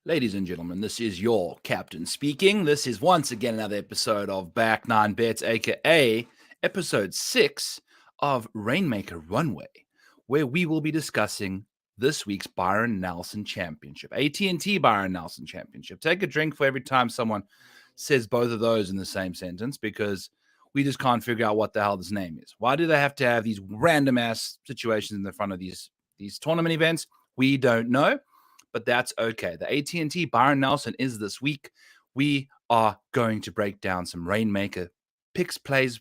Ladies and gentlemen, this is your captain speaking. This is once again another episode of Back 9 Bets, aka episode 6 of Rainmaker Runway, where we will be discussing this week's Byron Nelson Championship, AT&T Byron Nelson Championship. Take a drink for every time someone says both of those in the same sentence, because we just can't figure out what the hell this name is. Why do they have to have these random ass situations in the front of these tournament events? We don't know. But that's okay. The AT&T Byron Nelson is this week. We are going to break down some Rainmaker picks, plays,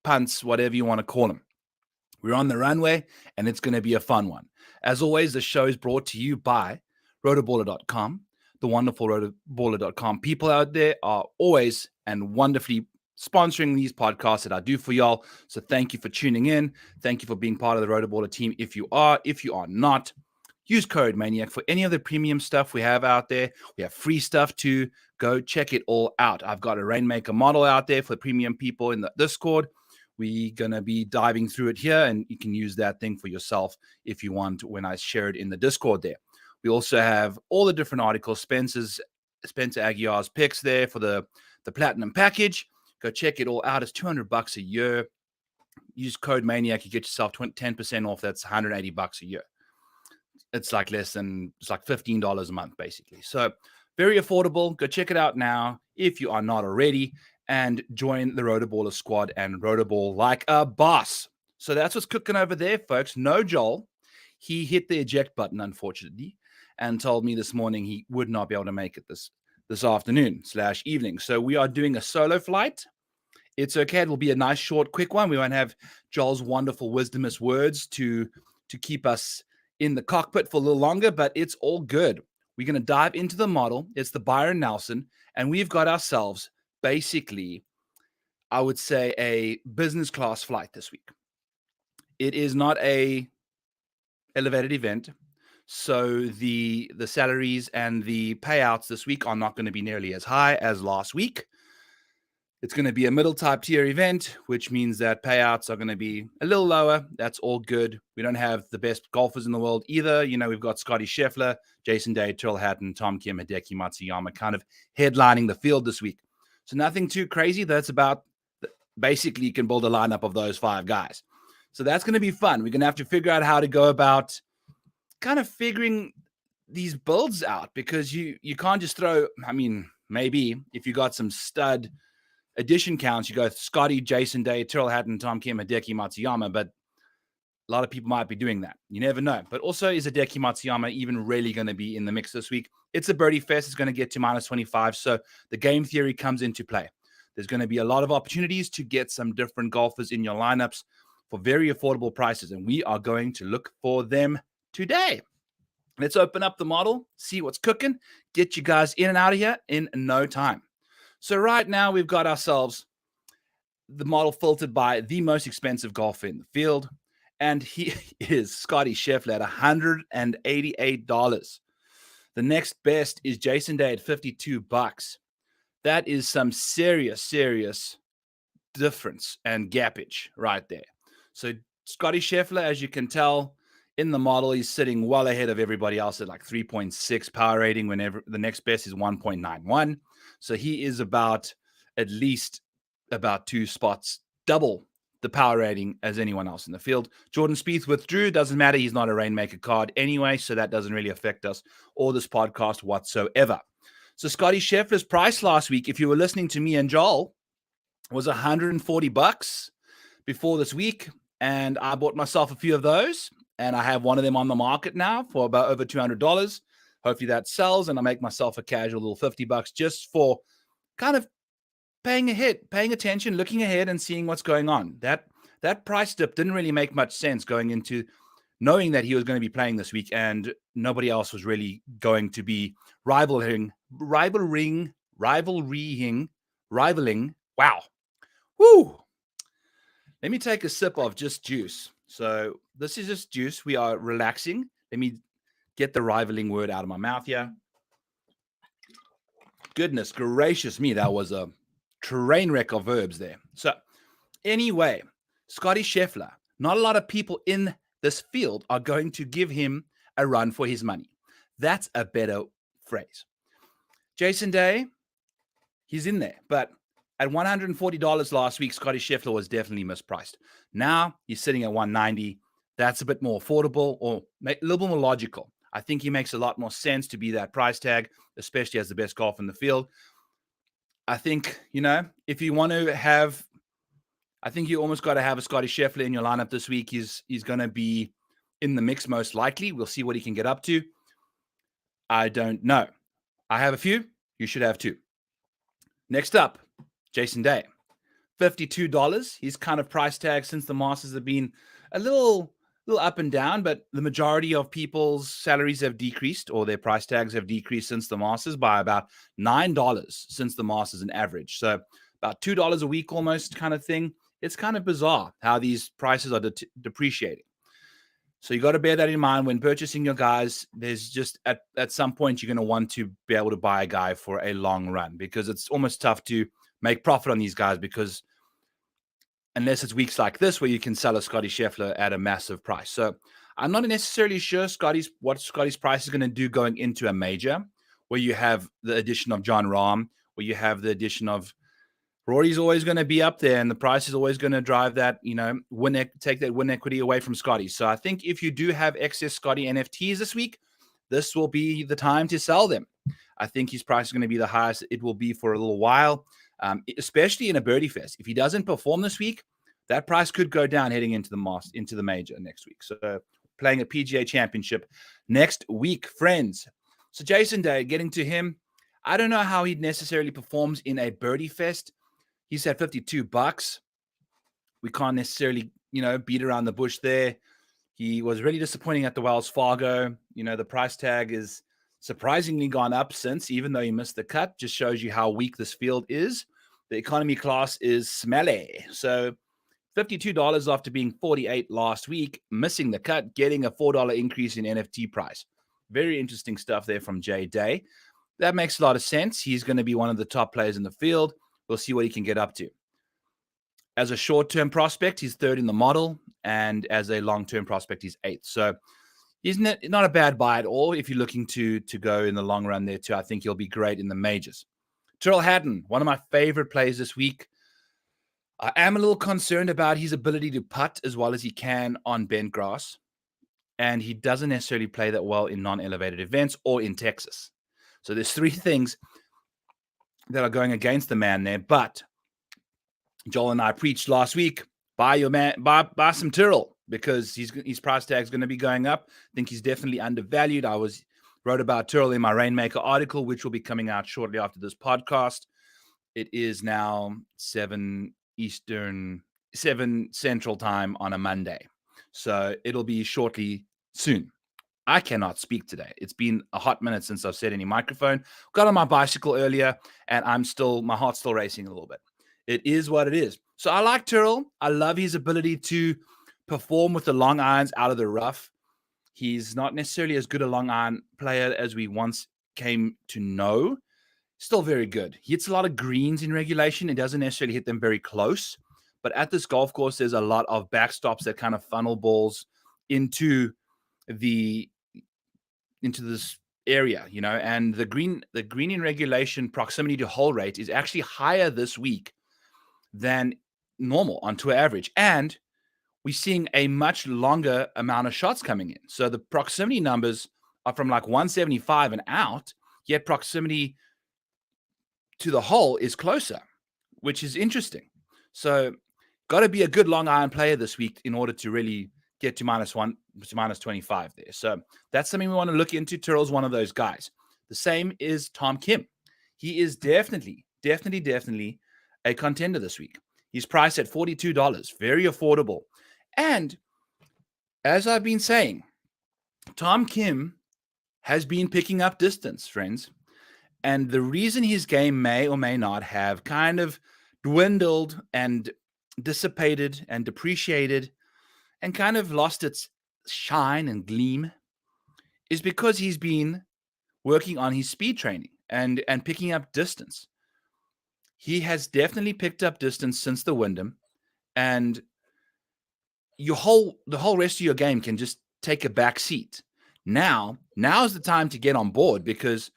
punts, whatever you want to call them. We're on the runway, and it's going to be a fun one. As always, the show is brought to you by RotoBaller.com. The wonderful RotoBaller.com people out there are always and wonderfully sponsoring these podcasts that I do for y'all. So thank you for tuning in. Thank you for being part of the RotoBaller team. If you are not, use code Maniac for any of the premium stuff we have out there. We have free stuff too. Go check it all out. I've got a Rainmaker model out there for premium people in the Discord. We're going to be diving through it here, and you can use that thing for yourself if you want when I share it in the Discord there. We also have all the different articles, Spencer Aguiar's picks there for the Platinum package. Go check it all out. It's $200 a year. Use code Maniac. You get yourself 10% off. That's $180 a year. It's like $15 a month, basically. So very affordable. Go check it out now if you are not already, and join the RotoBaller squad and RotoBall like a boss. So that's what's cooking over there, folks. No Joel. He hit the eject button, unfortunately, and told me this morning he would not be able to make it this afternoon/evening. So we are doing a solo flight. It's okay. It will be a nice, short, quick one. We won't have Joel's wonderful wisdomous words to keep us in the cockpit for a little longer, but it's all good. We're going to dive into the model. It's the Byron Nelson, and we've got ourselves basically, I would say, a business class flight this week. It is not a elevated event, so the salaries and the payouts this week are not going to be nearly as high as last week. It's going to be a middle type tier event, which means that payouts are going to be a little lower. That's all good. We don't have the best golfers in the world either. You know, we've got Scotty Scheffler, Jason Day, Tyrrell Hatton, Tom Kim, Hideki Matsuyama kind of headlining the field this week. So nothing too crazy. That's about, basically, you can build a lineup of those 5 guys. So that's going to be fun. We're going to have to figure out how to go about kind of figuring these builds out, because you can't just throw, I mean, maybe if you got some stud addition counts, you go Scotty, Jason Day, Tyrrell Hatton, Tom Kim, Hideki Matsuyama, but a lot of people might be doing that. You never know. But also, is Hideki Matsuyama even really going to be in the mix this week? It's a birdie fest. It's going to get to -25, so the game theory comes into play. There's going to be a lot of opportunities to get some different golfers in your lineups for very affordable prices, and we are going to look for them today. Let's open up the model, see what's cooking, get you guys in and out of here in no time. So right now, we've got ourselves the model filtered by the most expensive golfer in the field, and he is Scotty Scheffler at $188. The next best is Jason Day at $52. That is some serious difference and gapage right there. So Scotty Scheffler, as you can tell in the model, he's sitting well ahead of everybody else at like 3.6 power rating, whenever the next best is 1.91. So he is at least 2 spots, double the power rating as anyone else in the field. Jordan Spieth withdrew. Doesn't matter. He's not a Rainmaker card anyway, so that doesn't really affect us or this podcast whatsoever. So Scotty Scheffler's price last week, if you were listening to me and Joel, was $140 before this week, and I bought myself a few of those, and I have one of them on the market now for about over $200. Hopefully that sells, and I make myself a casual little $50 just for kind of paying attention, looking ahead, and seeing what's going on. That price dip didn't really make much sense going into knowing that he was going to be playing this week, and nobody else was really going to be rivaling. Wow. Woo. Let me take a sip of just juice. So this is just juice. We are relaxing. Let me get the rivaling word out of my mouth here. Goodness gracious me, that was a train wreck of verbs there. So anyway, Scotty Scheffler, not a lot of people in this field are going to give him a run for his money. That's a better phrase. Jason Day, he's in there, but at $140 last week, Scotty Scheffler was definitely mispriced. Now he's sitting at $190. That's a bit more affordable or a little bit more logical. I think he makes a lot more sense to be that price tag, especially as the best golfer in the field. I think, if you want to have, I think you almost got to have a Scotty Scheffler in your lineup this week. He's going to be in the mix most likely. We'll see what he can get up to. I don't know. I have a few. You should have two. Next up, Jason Day. $52. He's kind of price tag since the Masters have been a little up and down, but the majority of people's salaries have decreased, or their price tags have decreased since the Masters by about $9 since the Masters in average. So about $2 a week almost kind of thing. It's kind of bizarre how these prices are depreciating. So you got to bear that in mind when purchasing your guys. There's just at some point you're going to want to be able to buy a guy for a long run, because it's almost tough to make profit on these guys, because unless it's weeks like this where you can sell a Scotty Scheffler at a massive price. So I'm not necessarily sure what Scotty's price is going to do going into a major, where you have the addition of Jon Rahm, where you have the addition of Rory's always going to be up there, and the price is always going to drive that, take that win equity away from Scotty. So I think if you do have excess Scotty NFTs this week, this will be the time to sell them. I think his price is going to be the highest it will be for a little while, especially in a birdie fest. If he doesn't perform this week, that price could go down heading into the major next week. So playing a PGA Championship next week, friends. So Jason Day, getting to him, I don't know how he necessarily performs in a birdie fest. He's at $52. We can't necessarily, beat around the bush there. He was really disappointing at the Wells Fargo. The price tag is surprisingly gone up since, even though he missed the cut. Just shows you how weak this field is. The economy class is smelly. So $52 after being $48 last week, missing the cut, getting a $4 increase in NFT price. Very interesting stuff there from Jay Day. That makes a lot of sense. He's going to be one of the top players in the field. We'll see what he can get up to. As a short-term prospect, he's third in the model, and as a long-term prospect, he's eighth. So he's not a bad buy at all if you're looking to go in the long run there too. I think he'll be great in the majors. Tyrrell Hatton, one of my favorite players this week. I am a little concerned about his ability to putt as well as he can on bent grass, and he doesn't necessarily play that well in non-elevated events or in Texas. So there's three things that are going against the man there. But Joel and I preached last week, buy buy some Tyrrell, because his price tag is going to be going up. I think he's definitely undervalued. I wrote about Tyrrell in my REIGNMAKER article, which will be coming out shortly after this podcast. It is now 7 Central time on a Monday. So it'll be shortly soon. I cannot speak today. It's been a hot minute since I've said any microphone. Got on my bicycle earlier, and my heart's still racing a little bit. It is what it is. So I like Tyrrell. I love his ability to perform with the long irons out of the rough. He's not necessarily as good a long iron player as we once came to know. Still very good. He hits a lot of greens in regulation. He doesn't necessarily hit them very close. But at this golf course, there's a lot of backstops that kind of funnel balls into this area, and the green in regulation proximity to hole rate is actually higher this week than normal on tour average. And we're seeing a much longer amount of shots coming in. So the proximity numbers are from like 175 and out, yet proximity to the hole is closer, which is interesting. So got to be a good long iron player this week in order to really get to -1 to -25 there. So that's something we want to look into. Tyrrell's one of those guys. The same is Tom Kim. He is definitely a contender this week. He's priced at $42, very affordable. And as I've been saying, Tom Kim has been picking up distance, friends. And the reason his game may or may not have kind of dwindled and dissipated and depreciated and kind of lost its shine and gleam is because he's been working on his speed training and picking up distance. He has definitely picked up distance since the Wyndham, and the whole rest of your game can just take a back seat. Now is the time to get on board, because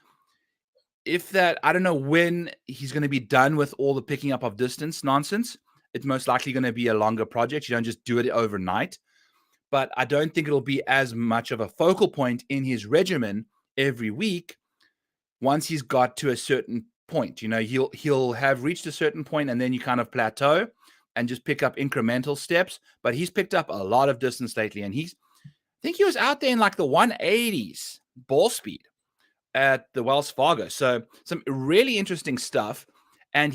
if that, I don't know when he's going to be done with all the picking up of distance nonsense. It's most likely going to be a longer project. You don't just do it overnight. But I don't think it'll be as much of a focal point in his regimen every week once he's got to a certain point. He'll have reached a certain point and then you kind of plateau and just pick up incremental steps. But he's picked up a lot of distance lately, and I think he was out there in like the 180s ball speed at the Wells Fargo. So some really interesting stuff. And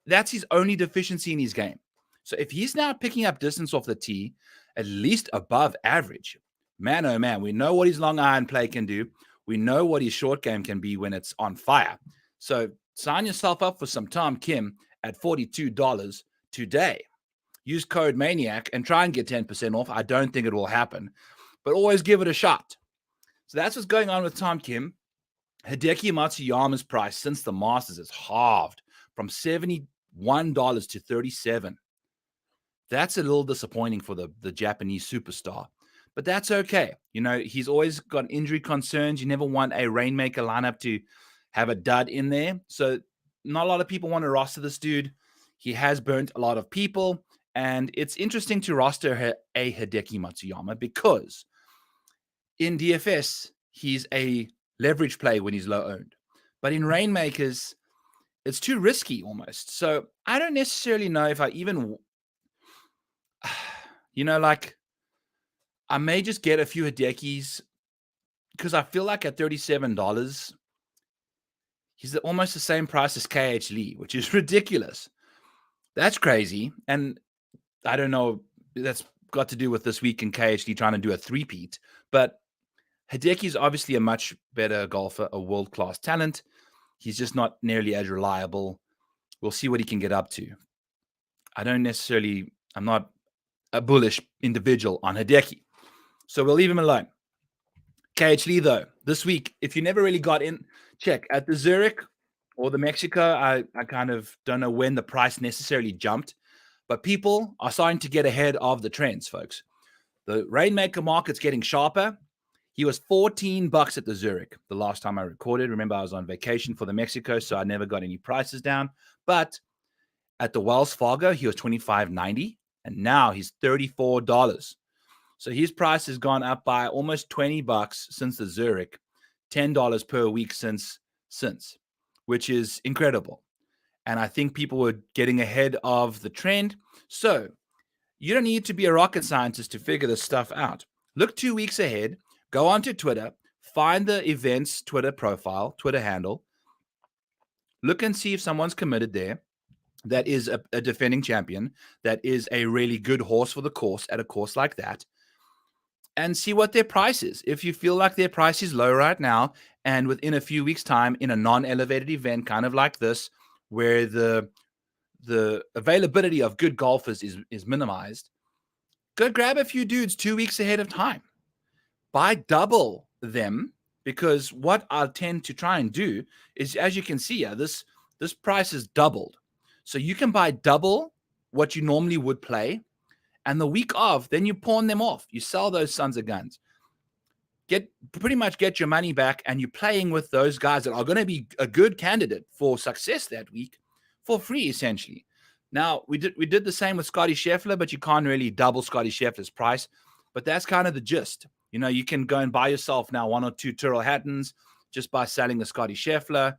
that's his only deficiency in his game. So if he's now picking up distance off the tee, at least above average, man, oh man, we know what his long iron play can do. We know what his short game can be when it's on fire. So sign yourself up for some Tom Kim at $42 today. Use code MANIAC and try and get 10% off. I don't think it will happen, but always give it a shot. So that's what's going on with Tom Kim. Hideki Matsuyama's price since the Masters is halved from $71 to $37. That's a little disappointing for the Japanese superstar, but that's okay. He's always got injury concerns. You never want a Rainmaker lineup to have a dud in there. So not a lot of people want to roster this dude. He has burnt a lot of people, and it's interesting to roster a Hideki Matsuyama because in DFS, he's a leverage play when he's low owned. But in Rainmakers, it's too risky almost. So I don't necessarily know if I even, I may just get a few Hidekis because I feel like at $37, he's almost the same price as KH Lee, which is ridiculous. That's crazy. And I don't know, that's got to do with this week in KH Lee trying to do a three-peat. But Hideki is obviously a much better golfer, a world-class talent. He's just not nearly as reliable. We'll see what he can get up to. I'm not a bullish individual on Hideki. So we'll leave him alone. KH Lee, though, this week, if you never really got in, check at the Zurich or the Mexico. I kind of don't know when the price necessarily jumped, but people are starting to get ahead of the trends, folks. The Rainmaker market's getting sharper. He was $14 at the Zurich the last time I recorded. Remember, I was on vacation for the Mexico, so I never got any prices down. But at the Wells Fargo, he was $25.90, and now he's $34. So his price has gone up by almost $20 since the Zurich, $10 per week since, which is incredible. And I think people were getting ahead of the trend. So you don't need to be a rocket scientist to figure this stuff out. Look 2 weeks ahead. Go onto Twitter, find the event's Twitter profile, Twitter handle. Look and see if someone's committed there that is a defending champion, that is a really good horse for the course at a course like that, and see what their price is. If you feel like their price is low right now, and within a few weeks' time in a non-elevated event, kind of like this, where the availability of good golfers is minimized, go grab a few dudes 2 weeks ahead of time. Buy double them, because what I'll tend to try and do is, as you can see here, this price is doubled. So you can buy double what you normally would play, and the week of, then you pawn them off. You sell those sons of guns. Pretty much get your money back, and you're playing with those guys that are going to be a good candidate for success that week for free, essentially. Now, we did the same with Scotty Scheffler, but you can't really double Scotty Scheffler's price. But that's kind of the gist. You can go and buy yourself now 1 or 2 Tyrrell Hattons just by selling the Scotty Scheffler,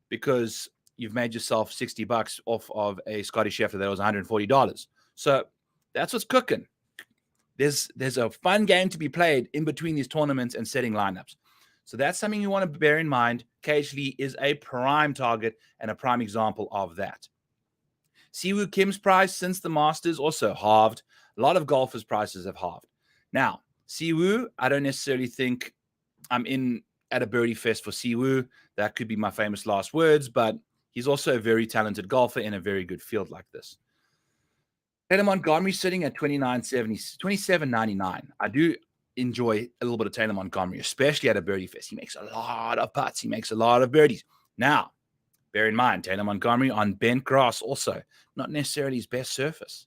because you've made yourself $60 off of a Scotty Scheffler that was $140. So that's what's cooking. There's a fun game to be played in between these tournaments and setting lineups. So that's something you want to bear in mind. KH Lee is a prime target and a prime example of that. Siwoo Kim's price since the Masters also halved. A lot of golfers' prices have halved. Now, Siwoo, I don't necessarily think I'm in at a birdie fest for Siwoo. That could be my famous last words, but he's also a very talented golfer in a very good field like this. Taylor Montgomery sitting at $27.99. I do enjoy a little bit of Taylor Montgomery, especially at a birdie fest. He makes a lot of putts. He makes a lot of birdies. Now, bear in mind, Taylor Montgomery on bent grass also, not necessarily his best surface.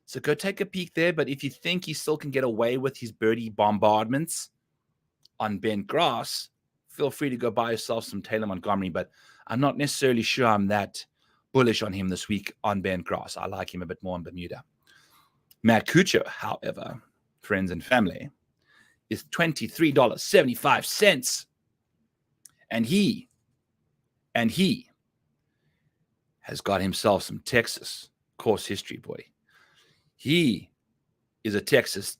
So go take a peek there. But if you think he still can get away with his birdie bombardments on bent grass, feel free to go buy yourself some Taylor Montgomery, but I'm not necessarily sure I'm that bullish on him this week on bent grass. I like him a bit more in Bermuda. Matt Kuchar, however, friends and family, is $23.75. And he has got himself some Texas course history, boy. He is a Texas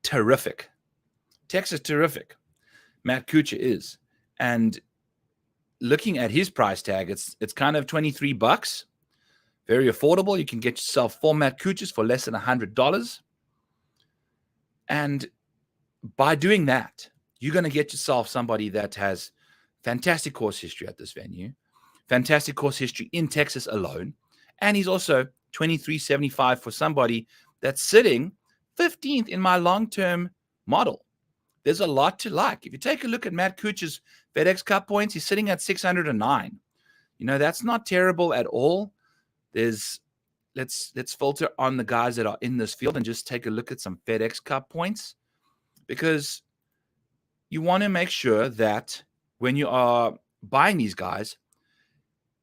terrific. Matt Kuchar is. And looking at his price tag, it's kind of $23. Very affordable. You can get yourself 4 Matt Kuchars for less than $100. And by doing that, you're going to get yourself somebody that has fantastic course history at this venue, fantastic course history in Texas alone. And he's also $23.75 for somebody that's sitting 15th in my long-term model. There's a lot to like. If you take a look at Matt Kuchar's FedEx Cup points, he's sitting at 609. That's not terrible at all. Let's filter on the guys that are in this field and just take a look at some FedEx Cup points, because you want to make sure that when you are buying these guys,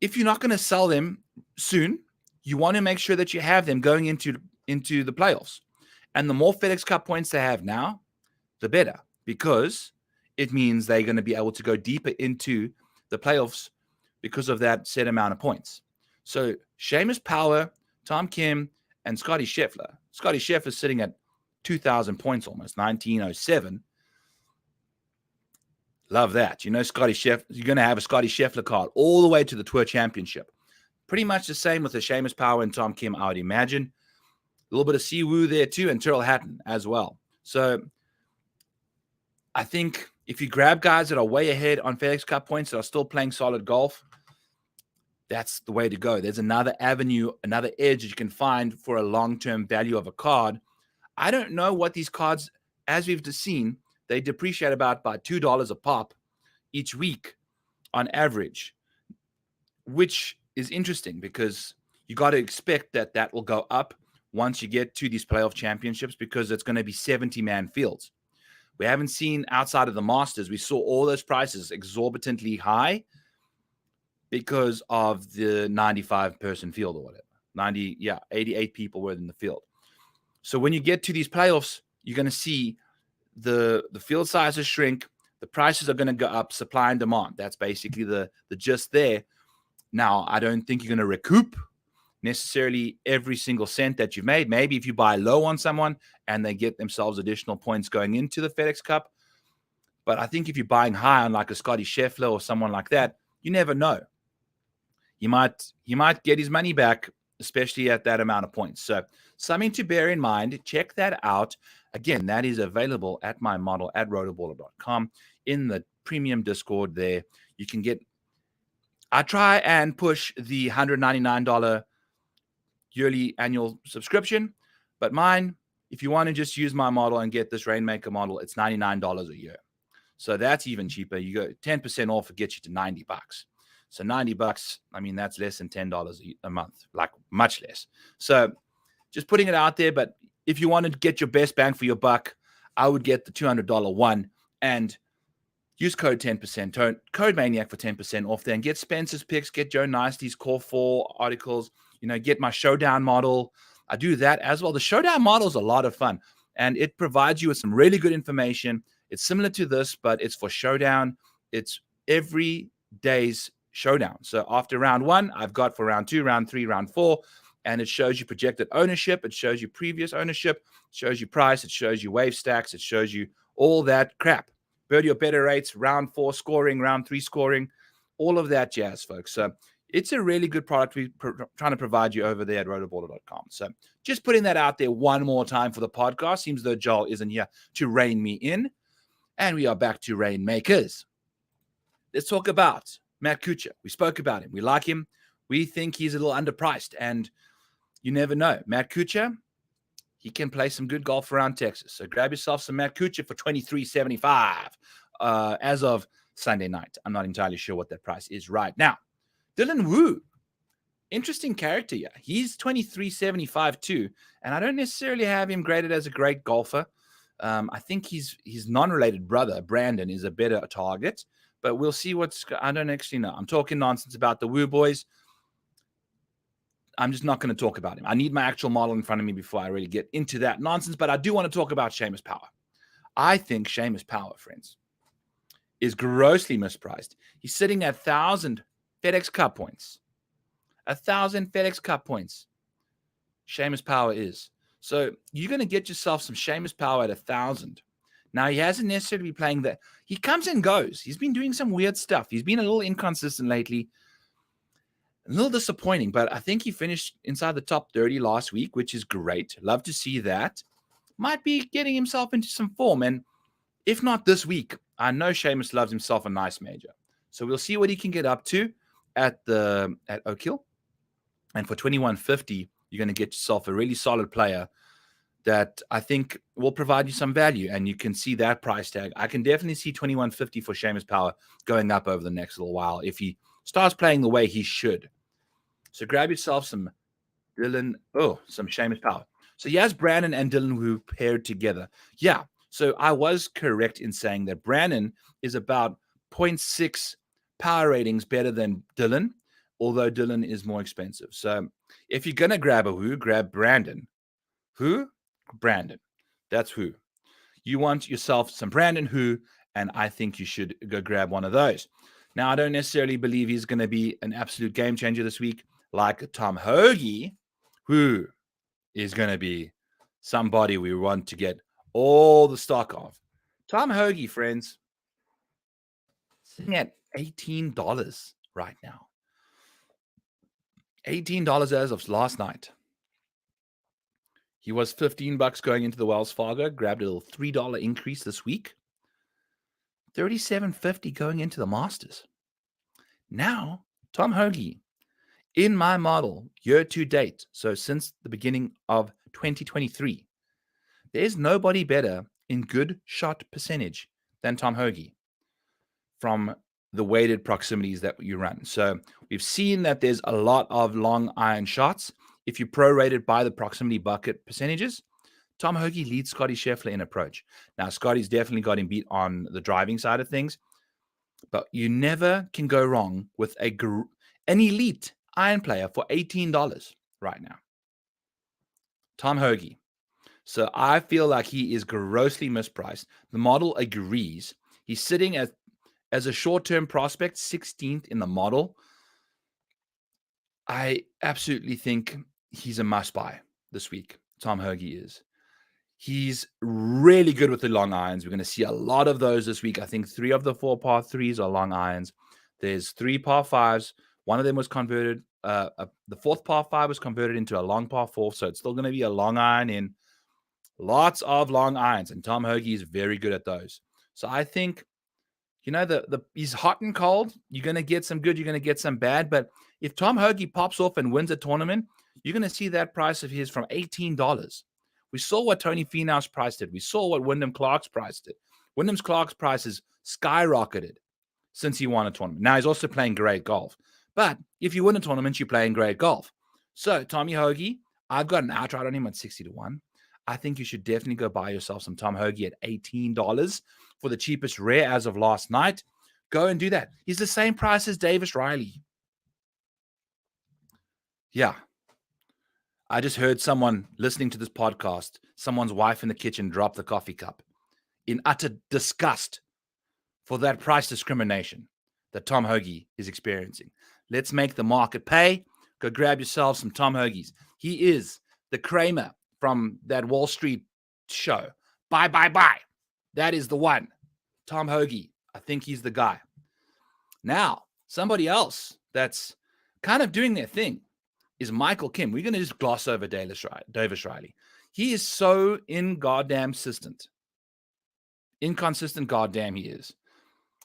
if you're not going to sell them soon, you want to make sure that you have them going into the playoffs. And the more FedEx Cup points they have now, the better, because it means they're going to be able to go deeper into the playoffs because of that set amount of points. So Seamus Power, Tom Kim, and Scotty Scheffler. Scotty Scheffler is sitting at 2,000 points almost, 1907. Love that. Scotty Scheffler, you're going to have a Scotty Scheffler card all the way to the Tour Championship. Pretty much the same with the Seamus Power and Tom Kim, I would imagine. A little bit of Siwoo there too, and Tyrrell Hatton as well. So I think if you grab guys that are way ahead on FedEx Cup points that are still playing solid golf, that's the way to go. There's another avenue, another edge that you can find for a long-term value of a card. I don't know what these cards, as we've just seen, they depreciate about by $2 a pop each week on average, which is interesting because you got to expect that will go up once you get to these playoff championships, because it's going to be 70-man fields. We haven't seen outside of the Masters. We saw all those prices exorbitantly high because of the 95-person field or whatever. 88 people were in the field. So when you get to these playoffs, you're going to see the field sizes shrink. The prices are going to go up, supply and demand. That's basically the gist there. Now, I don't think you're going to recoup necessarily every single cent that you've made. Maybe if you buy low on someone and they get themselves additional points going into the FedEx Cup. But I think if you're buying high on like a Scotty Scheffler or someone like that, you never know. He might get his money back, especially at that amount of points. So something to bear in mind. Check that out. Again, that is available at my model at rotoballer.com in the premium Discord there. You can get, I try and push the $199 yearly annual subscription, but mine, if you want to just use my model and get this Rainmaker model, it's $99 a year. So that's even cheaper. You go 10% off, it gets you to $90. So $90, I mean, that's less than $10 a month, like much less. So just putting it out there. But if you want to get your best bang for your buck, I would get the $200 one and use code 10%, code Maniac for 10% off there, and get Spencer's picks, get Joe Nicety's Core 4 articles, get my Showdown model. I do that as well. The Showdown model is a lot of fun, and it provides you with some really good information. It's similar to this, but it's for Showdown. It's every day's Showdown. So after round 1, I've got for round 2, round 3, round 4, and it shows you projected ownership. It shows you previous ownership. It shows you price. It shows you wave stacks. It shows you all that crap. Birdie or better rates, round 4 scoring, round 3 scoring, all of that jazz, folks. So it's a really good product we're trying to provide you over there at rotoballer.com. So just putting that out there one more time for the podcast. Seems though Joel isn't here to rein me in. And we are back to Rainmakers. Let's talk about Matt Kuchar. We spoke about him. We like him. We think he's a little underpriced. And you never know. Matt Kuchar, he can play some good golf around Texas. So grab yourself some Matt Kuchar for $23.75 as of Sunday night. I'm not entirely sure what that price is right now. Dylan Wu, interesting character here. He's $23.75 too, and I don't necessarily have him graded as a great golfer. I think his non-related brother, Brandon, is a better target, But we'll see I don't actually know. I'm talking nonsense about the Woo boys. I'm just not going to talk about him. I need my actual model in front of me before I really get into that nonsense. But I do want to talk about Seamus Power. I think Seamus Power, friends, is grossly mispriced. He's sitting at 1,000 FedEx Cup points. 1,000 FedEx Cup points. Seamus Power is. So you're going to get yourself some Seamus Power at 1,000. Now, he hasn't necessarily been playing that. He comes and goes. He's been doing some weird stuff. He's been a little inconsistent lately. A little disappointing, but I think he finished inside the top 30 last week, which is great. Love to see that. Might be getting himself into some form. And if not this week, I know Seamus loves himself a nice major. So we'll see what he can get up to at Oak Hill. And for 21.50, you're going to get yourself a really solid player that I think will provide you some value. And you can see that price tag. I can definitely see 21.50 for Seamus Power going up over the next little while if he starts playing the way he should. So grab yourself some Seamus Power. So he has Brandon and Dylan Wu paired together. Yeah, so I was correct in saying that Brandon is about 0.6 power ratings better than Dylan, although Dylan is more expensive. So if you're going to grab a Wu, grab Brandon. Who? Brandon. That's who. You want yourself some Brandon Wu, and I think you should go grab one of those. Now, I don't necessarily believe he's going to be an absolute game changer this week like Tom Hoagie, who is going to be somebody we want to get all the stock of. Tom Hoagie, friends, sitting at $18 right now. $18 as of last night. He was $15 going into the Wells Fargo, grabbed a little $3 increase this week. $37.50 going into the Masters. Now, Tom Hoagie, in my model, year to date, so since the beginning of 2023, there's nobody better in good shot percentage than Tom Hoagie from the weighted proximities that you run. So we've seen that there's a lot of long iron shots. If you prorated by the proximity bucket percentages, Tom Hoagie leads Scotty Scheffler in approach. Now, Scotty's definitely got him beat on the driving side of things, but you never can go wrong with an elite iron player for $18 right now. Tom Hoagie. So I feel like he is grossly mispriced. The model agrees. He's sitting as a short-term prospect, 16th in the model. I absolutely think he's a must-buy this week. Tom Hoagie is. He's really good with the long irons. We're going to see a lot of those this week. I think 3 of the 4 par 3s are long irons. There's 3 par 5s. One of them was converted. The 4th par 5 was converted into a long par 4. So it's still going to be a long iron in. Lots of long irons. And Tom Hoagie is very good at those. So I think, he's hot and cold. You're going to get some good. You're going to get some bad. But if Tom Hoagie pops off and wins a tournament, you're going to see that price of his from $18. We saw what Tony Finau's price did. We saw what Wyndham Clark's price did. Wyndham Clark's price has skyrocketed since he won a tournament. Now, he's also playing great golf. But if you win a tournament, you're playing great golf. So, Tommy Hoagie, I've got an outright on him at 60 to 1. I think you should definitely go buy yourself some Tom Hoagie at $18 for the cheapest rare as of last night. Go and do that. He's the same price as Davis Riley. Yeah. I just heard someone listening to this podcast, someone's wife in the kitchen drop the coffee cup in utter disgust for that price discrimination that Tom Hoagie is experiencing. Let's make the market pay. Go grab yourself some Tom Hoagies. He is the Kramer from that Wall Street show. Buy. That is the one. Tom Hoagie. I think he's the guy. Now, somebody else that's kind of doing their thing is Michael Kim. We're going to just gloss over Davis Riley. He is so inconsistent goddamn he is.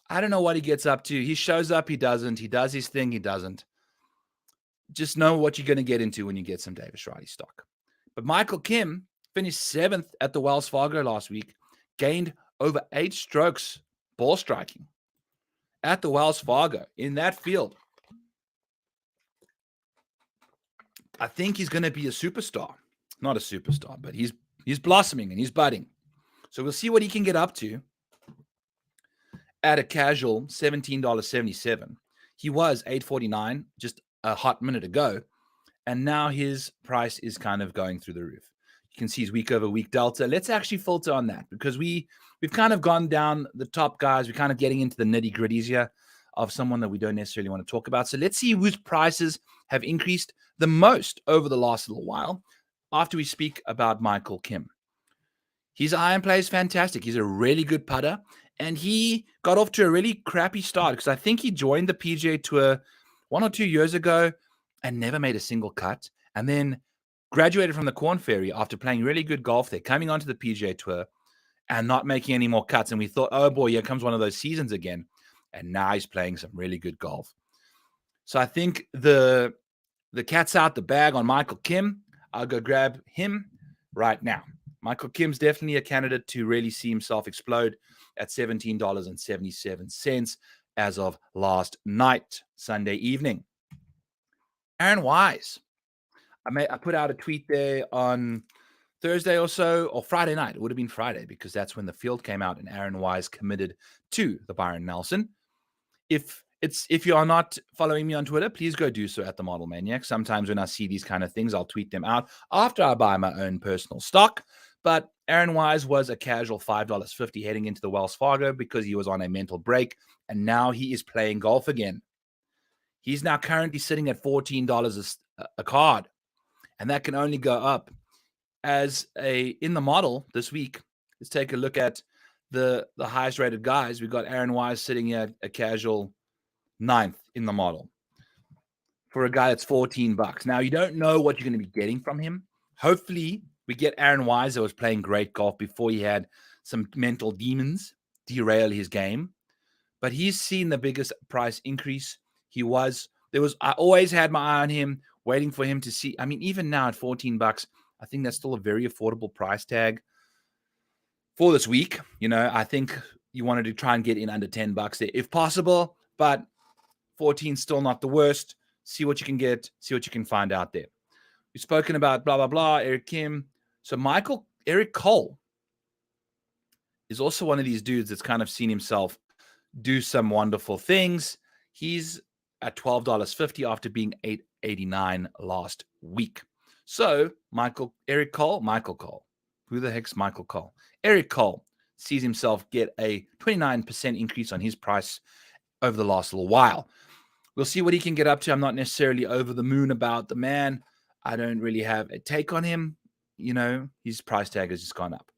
I don't know what he gets up to. He shows up, he doesn't. He does his thing, he doesn't. Just know what you're going to get into when you get some Davis Riley stock. But Michael Kim finished 7th at the Wells Fargo last week, gained over 8 strokes ball striking at the Wells Fargo in that field. I think he's going to be a superstar. Not a superstar, but he's blossoming and he's budding. So we'll see what he can get up to at a casual $17.77. He was $8.49 just a hot minute ago, and now his price is kind of going through the roof. You can see his week over week delta. Let's actually filter on that because we've kind of gone down the top guys. We're kind of getting into the nitty gritties here of someone that we don't necessarily want to talk about. So let's see whose prices have increased the most over the last little while after we speak about Michael Kim. His iron play is fantastic. He's a really good putter, and he got off to a really crappy start because I think he joined the PGA Tour 1 or 2 years ago and never made a single cut, and then graduated from the Corn Ferry after playing really good golf there, coming onto the PGA Tour and not making any more cuts. And we thought, oh boy, here comes one of those seasons again. And now he's playing some really good golf. So I think the cat's out the bag on Michael Kim. I'll go grab him right now. Michael Kim's definitely a candidate to really see himself explode at $17.77 as of last night, Sunday evening. Aaron Wise. I put out a tweet there on Thursday or so, or Friday night. It would have been Friday because that's when the field came out and Aaron Wise committed to the Byron Nelson. If you are not following me on Twitter, please go do so at the Model Maniac. Sometimes when I see these kind of things, I'll tweet them out after I buy my own personal stock. But Aaron Wise was a casual $5.50 heading into the Wells Fargo because he was on a mental break, and now he is playing golf again. He's now currently sitting at $14 a card, and that can only go up. In the model this week, let's take a look at the highest rated guys. We've got Aaron Wise sitting at a casual 9th in the model for a guy that's $14. Now, you don't know what you're going to be getting from him. Hopefully, we get Aaron Wise that was playing great golf before he had some mental demons derail his game. But he's seen the biggest price increase. I always had my eye on him, waiting for him to see. I mean, even now at $14, I think that's still a very affordable price tag for this week. I think you wanted to try and get in under $10 there if possible, but 14 still not the worst. See what you can get, see what you can find out there. We've spoken about blah, blah, blah, Eric Kim. So Eric Cole is also one of these dudes that's kind of seen himself do some wonderful things. He's at $12.50 after being $8.89 last week. So Eric Cole. Who the heck's Michael Cole? Eric Cole sees himself get a 29% increase on his price over the last little while. We'll see what he can get up to. I'm not necessarily over the moon about the man. I don't really have a take on him. His price tag has just gone up.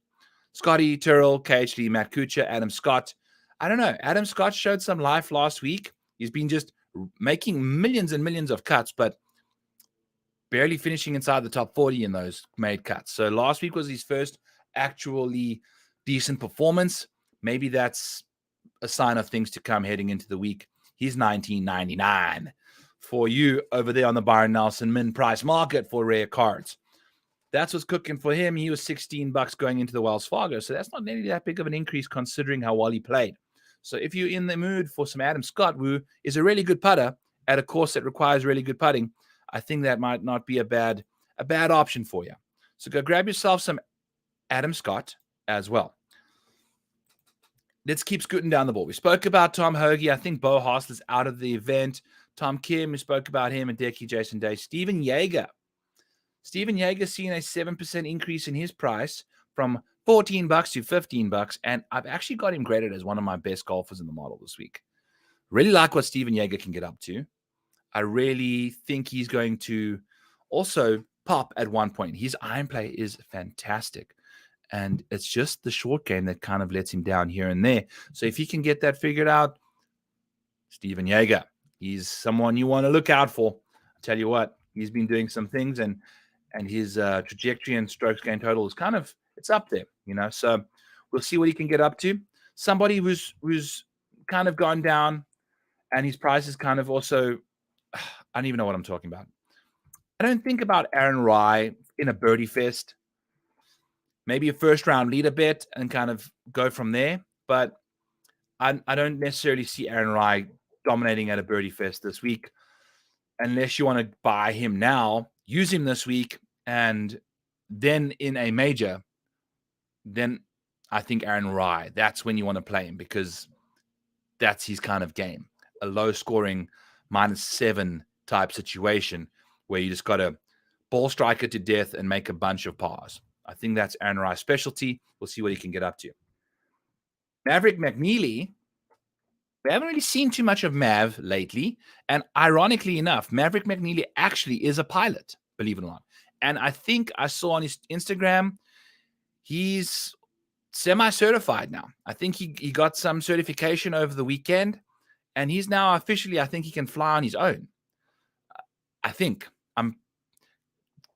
Scotty Turrell, KHD, Matt Kuchar, Adam Scott. I don't know. Adam Scott showed some life last week. He's been just making millions and millions of cuts, but barely finishing inside the top 40 in those made cuts. So last week was his first actually decent performance. Maybe that's a sign of things to come heading into the week. He's $19.99 for you over there on the Byron Nelson min price market for rare cards. That's what's cooking for him. He was $16 going into the Wells Fargo. So that's not nearly that big of an increase considering how well he played. So if you're in the mood for some Adam Scott, who is a really good putter at a course that requires really good putting, I think that might not be a bad option for you. So go grab yourself some Adam Scott as well. Let's keep scooting down the board. We spoke about Tom Hoagie. I think Bo Haasler's out of the event. Tom Kim, we spoke about him, and Decky, Jason Day. Steven Yeager seeing a 7% increase in his price from $14 to $15, and I've actually got him graded as one of my best golfers in the model this week. Really like what Steven Yeager can get up to. I really think he's going to also pop at one point. His iron play is fantastic, and it's just the short game that kind of lets him down here and there. So if he can get that figured out, Steven Yeager, he's someone you want to look out for. I'll tell you what, he's been doing some things, and his trajectory and strokes gain total is it's up there, So we'll see what he can get up to. Somebody who's kind of gone down, and his price is kind of also, I don't even know what I'm talking about. I don't think about Aaron Rye in a birdie fest. Maybe a first round leader bet and kind of go from there. But I don't necessarily see Aaron Rye dominating at a birdie fest this week. Unless you want to buy him now, use him this week, and then in a major, then I think Aaron Rye, that's when you want to play him because that's his kind of game. A low-scoring -7 type situation where you just got to ball strike it to death and make a bunch of pars. I think that's Aaron Rice's specialty. We'll see what he can get up to. Maverick McNeely, we haven't really seen too much of Mav lately. And ironically enough, Maverick McNeely actually is a pilot, believe it or not. And I think I saw on his Instagram, he's semi-certified now. I think he got some certification over the weekend, and he's now officially, I think he can fly on his own. I think.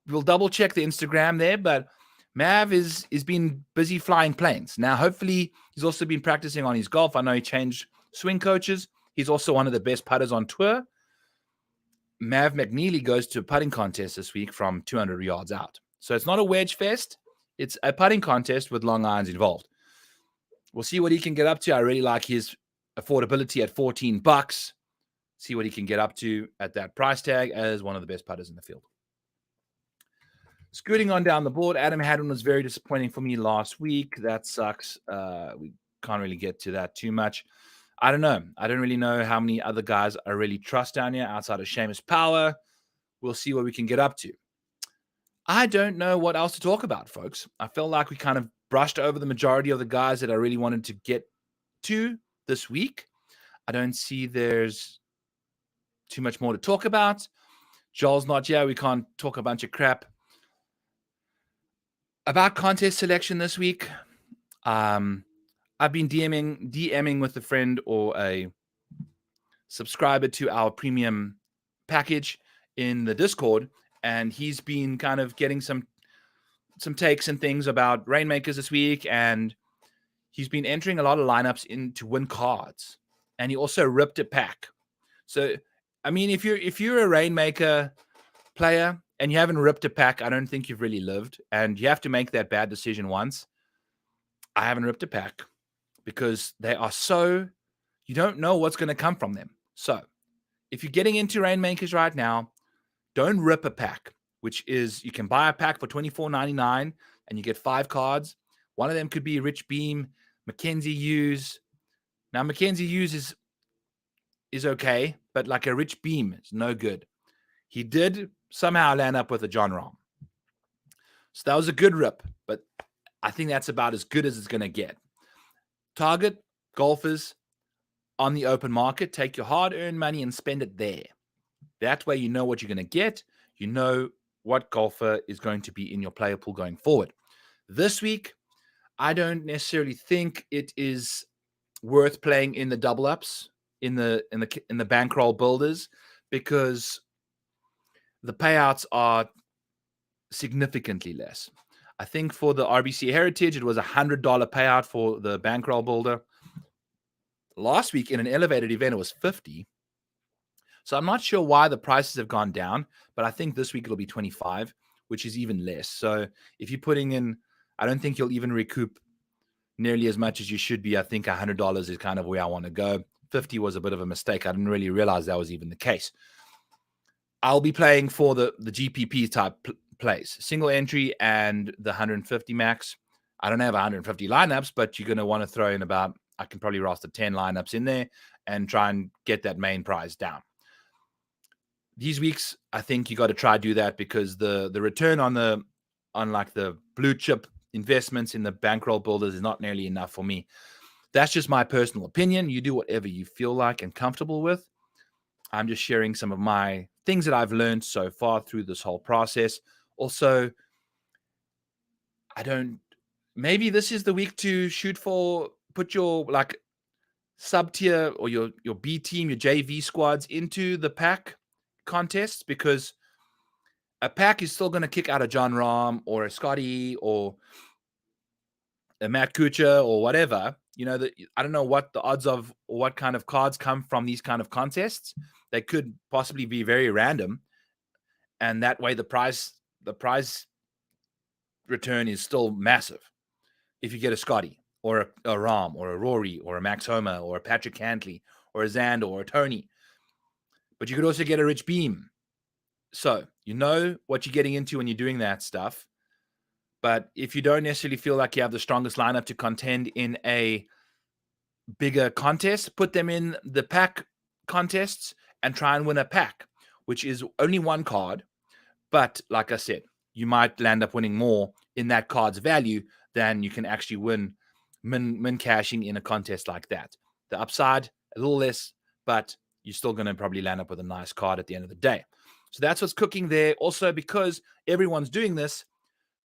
We'll double check the Instagram there, but Mav is been busy flying planes. Now, hopefully, he's also been practicing on his golf. I know he changed swing coaches. He's also one of the best putters on tour. Mav McNeely goes to a putting contest this week from 200 yards out. So it's not a wedge fest. It's a putting contest with long irons involved. We'll see what he can get up to. I really like his affordability at $14. See what he can get up to at that price tag as one of the best putters in the field. Scooting on down the board, Adam Hadwin was very disappointing for me last week. That sucks. We can't really get to that too much. I don't know. I don't really know how many other guys I really trust down here outside of Seamus Power. We'll see what we can get up to. I don't know what else to talk about, folks. I felt like we kind of brushed over the majority of the guys that I really wanted to get to this week. I don't see there's too much more to talk about. Joel's not here. We can't talk a bunch of crap. About contest selection this week, I've been DMing with a friend or a subscriber to our premium package in the Discord, and he's been kind of getting some takes and things about Rainmakers this week, and he's been entering a lot of lineups in to win cards, and he also ripped a pack. So, I mean, if you're a Rainmaker player and you haven't ripped a pack, I don't think you've really lived. And you have to make that bad decision once. I haven't ripped a pack because they are so, you don't know what's going to come from them. So if you're getting into Rainmakers right now, don't rip a pack, which is you can buy a pack for $24.99 and you get 5 cards. One of them could be Rich Beam, Mackenzie Hughes. Now, Mackenzie Hughes is okay, but like a Rich Beam is no good. He did somehow land up with a John Rahm. So that was a good rip, but I think that's about as good as it's going to get. Target golfers on the open market. Take your hard-earned money and spend it there. That way you know what you're going to get. You know what golfer is going to be in your player pool going forward. This week, I don't necessarily think it is worth playing in the double ups in the bankroll builders because the payouts are significantly less. I think for the RBC Heritage, it was $100 payout for the bankroll builder. Last week in an elevated event, it was $50. So I'm not sure why the prices have gone down, but I think this week it'll be $25, which is even less. So if you're putting in, I don't think you'll even recoup nearly as much as you should be. I think $100 is kind of where I want to go. 50 was a bit of a mistake. I didn't really realize that was even the case. I'll be playing for the GPP type plays, single entry and the 150 max. I don't have 150 lineups, but you're going to want to throw in about, I can probably roster 10 lineups in there and try and get that main prize down. These weeks, I think you got to try to do that because the return on like the blue chip investments in the bankroll builders is not nearly enough for me. That's just my personal opinion. You do whatever you feel like and comfortable with. I'm just sharing some of my things that I've learned so far through this whole process. Also, maybe this is the week to put your like sub tier or your B team, your JV squads into the pack contests, because a pack is still going to kick out a John Rahm or a Scotty or a Matt Kuchar or whatever. I don't know what the odds of or what kind of cards come from these kind of contests. They could possibly be very random, and that way the prize return is still massive. If you get a Scotty or a Rahm or a Rory or a Max Homa or a Patrick Cantley or a Xander or a Tony, but you could also get a Rich Beam. So you know what you're getting into when you're doing that stuff. But if you don't necessarily feel like you have the strongest lineup to contend in a bigger contests, put them in the pack contests and try and win a pack, which is only one card. But like I said, you might land up winning more in that card's value than you can actually win min cashing in a contest like that. The upside, a little less, but you're still going to probably land up with a nice card at the end of the day. So that's what's cooking there. Also, because everyone's doing this,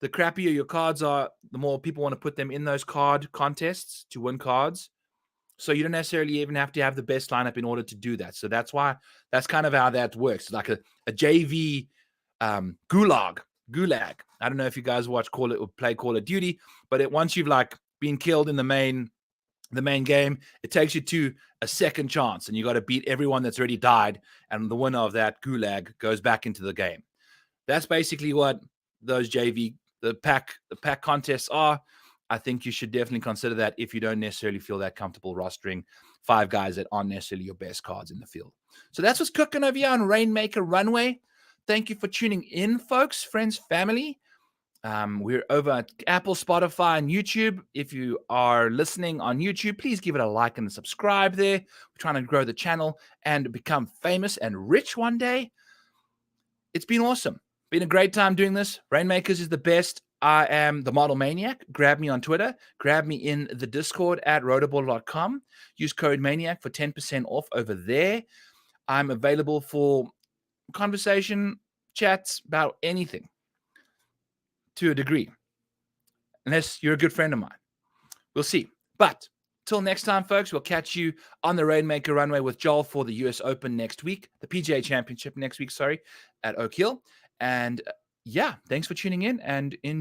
the crappier your cards are, the more people want to put them in those card contests to win cards. So you don't necessarily even have to have the best lineup in order to do that. So that's why, that's kind of how that works. Like a JV gulag. I don't know if you guys watch Call It or play Call of Duty, but once you've like been killed in the main game, it takes you to a second chance, and you got to beat everyone that's already died, and the winner of that gulag goes back into the game. That's basically what those the pack contests are. I think you should definitely consider that if you don't necessarily feel that comfortable rostering 5 guys that aren't necessarily your best cards in the field. So that's what's cooking over here on Rainmaker Runway. Thank you for tuning in, folks, friends, family. We're over at Apple, Spotify, and YouTube. If you are listening on YouTube, please give it a like and subscribe there. We're trying to grow the channel and become famous and rich one day. It's been awesome. Been a great time doing this. Rainmakers is the best. I am the Model Maniac. Grab me on Twitter. Grab me in the Discord at RotoBaller.com. Use code Maniac for 10% off over there. I'm available for conversation, chats about anything to a degree, unless you're a good friend of mine. We'll see. But till next time, folks, we'll catch you on the Rainmaker Runway with Joel for the US Open next week, the PGA Championship next week, at Oak Hill. And yeah, thanks for tuning in and enjoy.